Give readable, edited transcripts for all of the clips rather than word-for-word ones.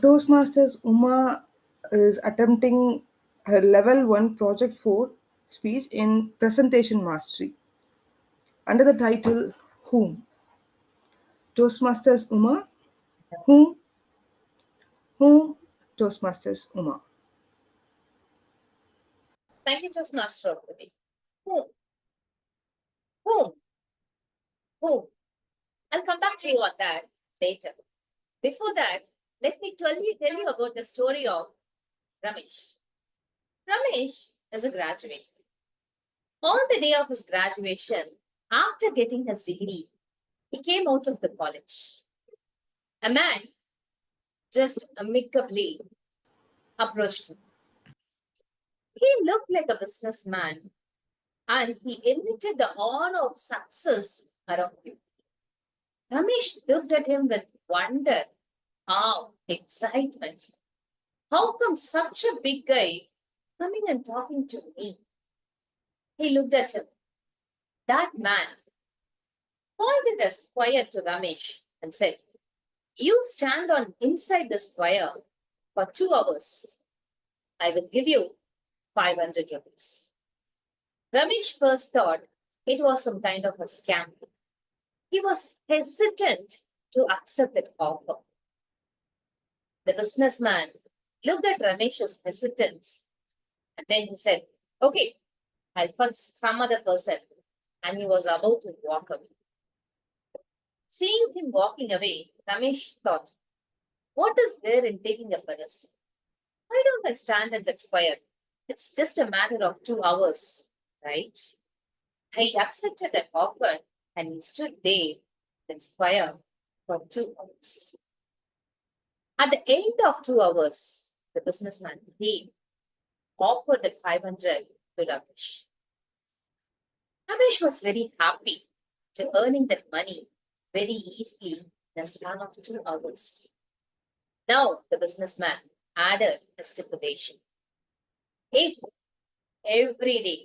Toastmasters Uma is attempting her level 1 project 4 speech in presentation mastery under the title Whom. Toastmasters Uma, whom, whom, Toastmasters Uma. Thank you, Toastmaster of the day. Whom? Whom? Whom? I'll come back to you on that later. Before that, let me tell you about the story of Ramesh. Ramesh is a graduate. On the day of his graduation, after getting his degree, he came out of the college. A man just amicably approached him. He looked like a businessman and he emitted the aura of success around him. Ramesh looked at him with wonder, awe, excitement. How come such a big guy coming and talking to me? He looked at him. That man pointed a square to Ramesh and said, "You stand on inside the square for 2 hours. I will give you 500 rupees." Ramesh first thought it was some kind of a scam. He was hesitant to accept that offer. The businessman looked at Ramesh's hesitance and then he said, "Okay, I'll find some other person." And he was about to walk away. Seeing him walking away, Ramesh thought, what is there in taking a risk? Why don't I stand at that square? It's just a matter of 2 hours, right? I accepted that offer and he stood there in square for 2 hours. At the end of 2 hours, the businessman came, offered that 500 to Ramesh. Ramesh was very happy to earning that money very easily in a span of 2 hours. Now the businessman added a stipulation. If every day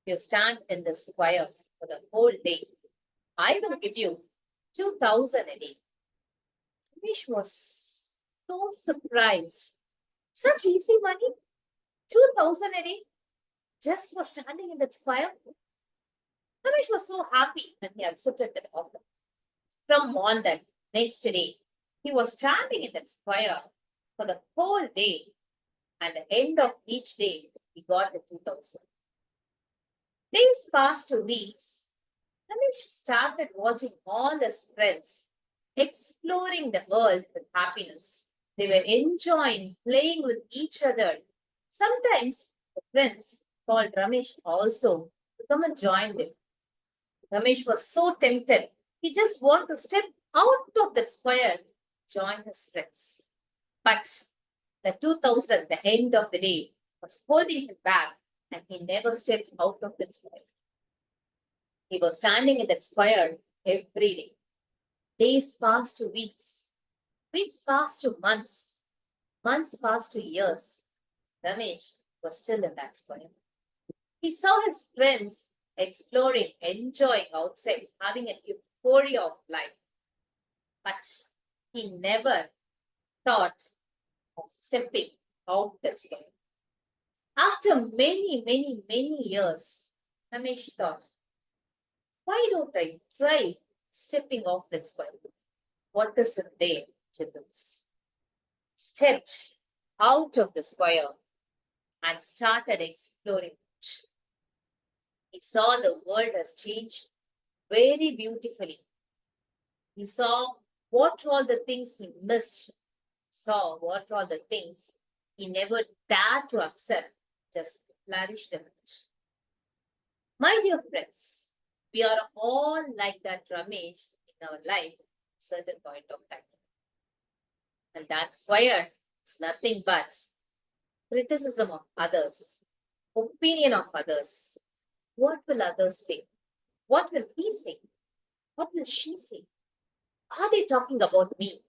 you stand in the square for the whole day, I will give you 2,000 a day. Ramesh was so surprised. Such easy money? 2,000 a day? Just for standing in that square? Ramesh was so happy when he accepted that offer. From on that next day, he was standing in that square for the whole day. At the end of each day, he got the 2,000. Days passed to weeks. Ramesh started watching all his friends exploring the world with happiness. They were enjoying playing with each other. Sometimes the friends called Ramesh also to come and join them. Ramesh was so tempted. He just wanted to step out of that square, join his friends. But the 2,000, the end of the day, was holding him back and he never stepped out of that square. He was standing in that square every day. Days passed to weeks. Weeks passed to months. Months passed to years. Ramesh was still in that square. He saw his friends exploring, enjoying outside, having an euphoria of life. But he never thought of stepping out that square. After many years, Ramesh thought, why don't I try stepping off that square? What is it there to lose? Stepped out of the square and started exploring it. He saw the world has changed very beautifully. He saw what all the things he missed, saw what all the things he never dared to accept, just flourished them. My dear friends, we are all like that Ramesh in our life at a certain point of time. And that square is nothing but criticism of others, opinion of others. What will others say? What will he say? What will she say? Are they talking about me?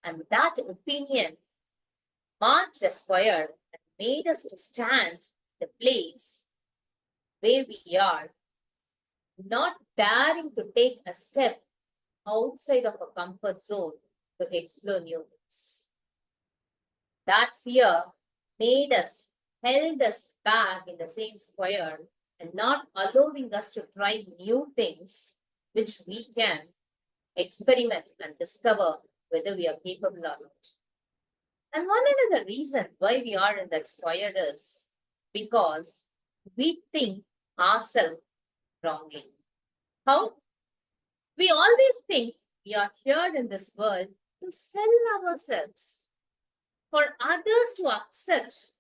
And that opinion marked the square and made us to stand the place where we are, not daring to take a step outside of a comfort zone to explore new things. That fear held us back in the same square and not allowing us to try new things which we can experiment and discover whether we are capable or not. And one another reason why we are in that square is because we think ourselves wrongly. How? We always think we are here in this world to sell ourselves, for others to accept,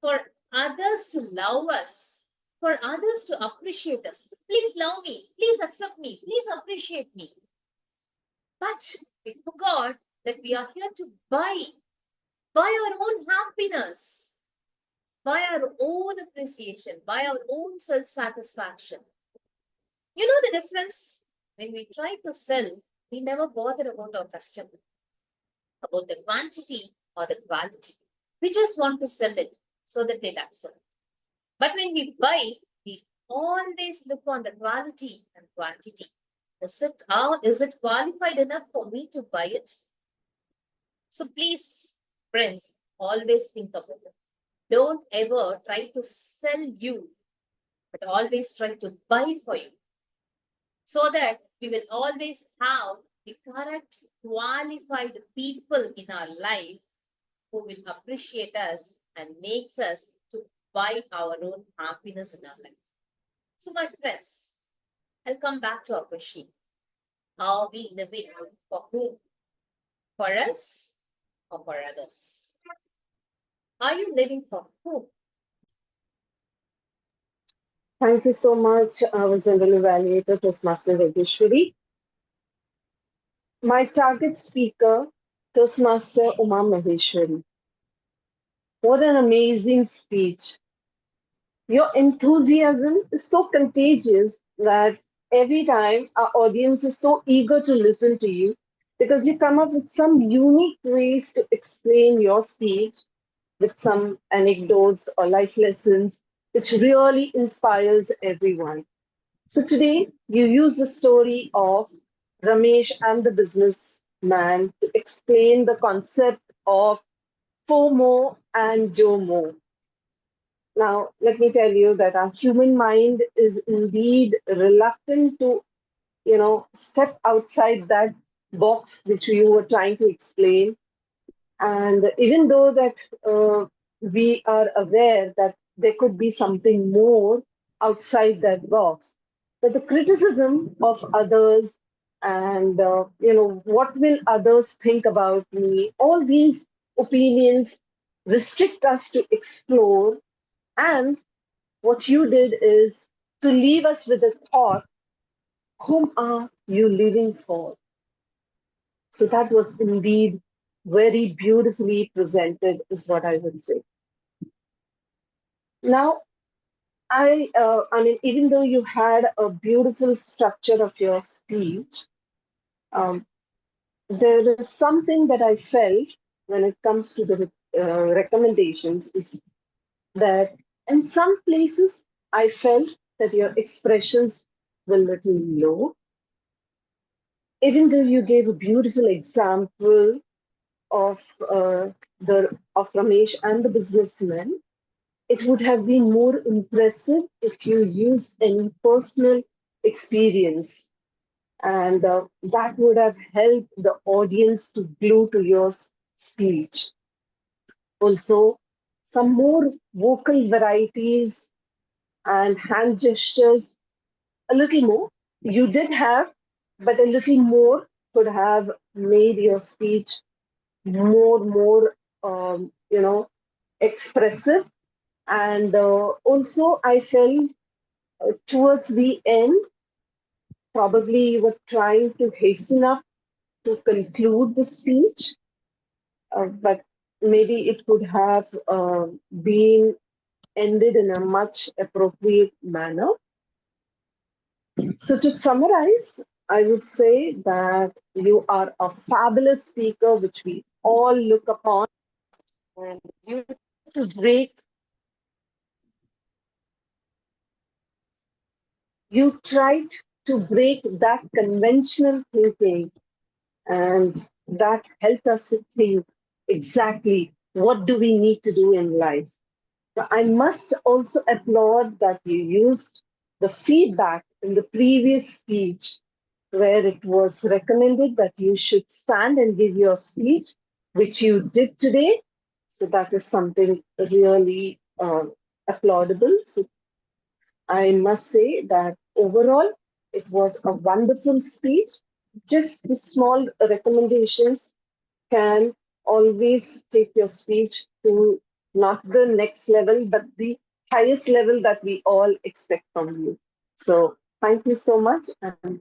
for others to love us, for others to appreciate us. Please love me, please accept me, please appreciate me. But we forgot that we are here to buy our own happiness, by our own appreciation, by our own self-satisfaction. You know the difference? When we try to sell, we never bother about our customer, about the quantity or the quality. We just want to sell it so that they'll accept. But when we buy, we always look on the quality and quantity. Is it qualified enough for me to buy it? So please, friends, always think about it. Don't ever try to sell you, but always try to buy for you, so that we will always have the correct qualified people in our life who will appreciate us and makes us to buy our own happiness in our life. So my friends, I'll come back to our question. Are we living for whom? For us or for others? Are you living for whom? Thank you so much, our General Evaluator, Toastmaster Regeshwari. My target speaker, Toastmaster Umamaheswari. What an amazing speech. Your enthusiasm is so contagious that every time our audience is so eager to listen to you because you come up with some unique ways to explain your speech with some anecdotes or life lessons, which really inspires everyone. So today you use the story of Ramesh and the businessman to explain the concept of FOMO and JOMO. Now, let me tell you that our human mind is indeed reluctant to, step outside that box which you were trying to explain. And even though that we are aware that there could be something more outside that box, but the criticism of others and, what will others think about me, all these opinions restrict us to explore. And what you did is to leave us with a thought, whom are you living for? So that was indeed very beautifully presented, is what I would say. Now, I mean, even though you had a beautiful structure of your speech, um, there is something that I felt when it comes to the recommendations is that in some places I felt that your expressions were a little low. Even though you gave a beautiful example of of Ramesh and the businessman, it would have been more impressive if you used any personal experience, and that would have helped the audience to glue to your speech. Also, some more vocal varieties and hand gestures, a little more. You did have, but a little more could have made your speech more, expressive. And also, I felt towards the end, probably you were trying to hasten up to conclude the speech, but maybe it could have been ended in a much appropriate manner. So, to summarize, I would say that you are a fabulous speaker, which we all look upon, and you to break. You tried to break that conventional thinking, and that helped us to think exactly what do we need to do in life. I must also applaud that you used the feedback in the previous speech where it was recommended that you should stand and give your speech, which you did today. So that is something really applaudable. So I must say that overall, it was a wonderful speech. Just the small recommendations can always take your speech to not the next level, but the highest level that we all expect from you. So thank you so much. And